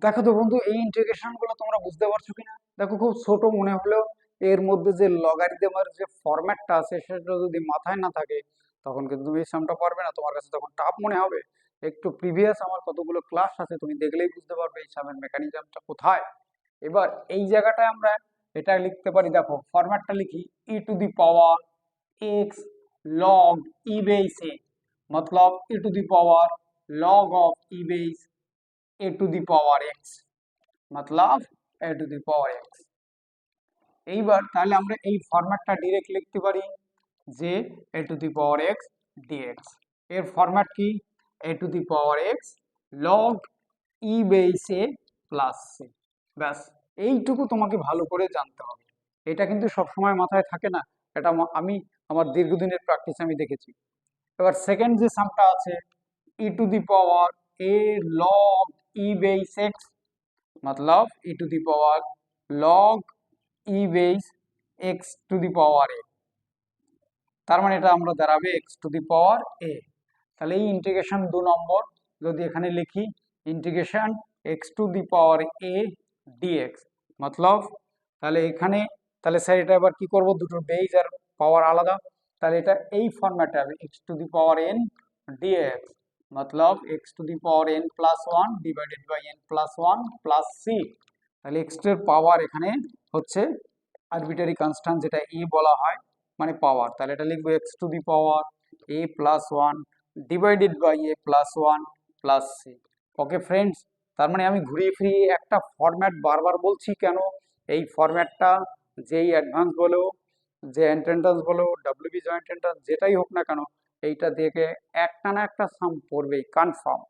দেখো তো বন্ধু, এই ইন্টিগ্রেশন গুলো তোমরা বুঝতে পারছো কিনা? দেখো, খুব ছোট মনে হলেও এর মধ্যে যে লগারিদমের যে ফরম্যাটটা আছে সেটা যদি মাথায় না থাকে, তখন কিন্তু তুমি এই সামটা পারবে না। তোমার কাছে তখন টাফ মনে হবে। একটু প্রিভিয়াস আমার কতগুলো ক্লাস আছে, তুমি দেখলেই বুঝতে পারবে এই সামের মেকানিজমটা কোথায়। এবার এই জায়গাটায় আমরা এটা লিখতে পারি। দেখো, ফরম্যাটটা লিখি, e to the power x log e base a, मतलब e to the power log of e base a to the power x, मतलब a to the power x। এইবার তাহলে আমরা এই ফরম্যাটটা ডিরেক্ট লিখতে পারি যে a two the power x dx। এর ফরম্যাট কি? a two the power x log e base a plus c। ব্যাস, এইটুকু তোমাকে ভালো করে জানতে হবে। এটা কিন্তু সবসময় মাথায় থাকে না। এটা আমি আমার দীর্ঘদিনের প্র্যাকটিস আমি দেখেছি। এবার সেকেন্ড যে সামটা আছে, e to the power a log e base x, मतलब e to the power log e base x to the power a। তার মানে এটা আমরা দাঁড়াবে x to the power a। তাহলে এই ইন্টিগ্রেশন 2 নম্বর যদি এখানে লিখি, integration x to the power a dx, मतलब তাহলে এখানে, তাহলে স্যার এটা এবার কি করব, দুটো বেস আর পাওয়ার আলাদা, তাহলে এটা এই ফরম্যাটে হবে x to the power n dx, मतलब x to the power n plus 1 divided by n plus 1 plus c। তাহলে x এর পাওয়ার এখানে হচ্ছে আরবিটারি কনস্ট্যান্ট, যেটা a বলা হয়, মানে পাওয়ার। তাহলে এটা লিখবো x to the power a plus 1 divided by a plus 1 plus c। Okay friends, তার মানে আমি ঘুরিয়ে ফিরিয়ে একটা ফরম্যাট বারবার বলছি কেন? এই ফরম্যাটটা যেই অ্যাডভান্স বলো, যে এন্ট্রান্স বলো, ডব্লিউবি জয়েন্ট এন্ট্রান্স যেটাই হোক না কেন, এইটা দেখে একটা না একটা সাম পড়বেই কনফার্ম।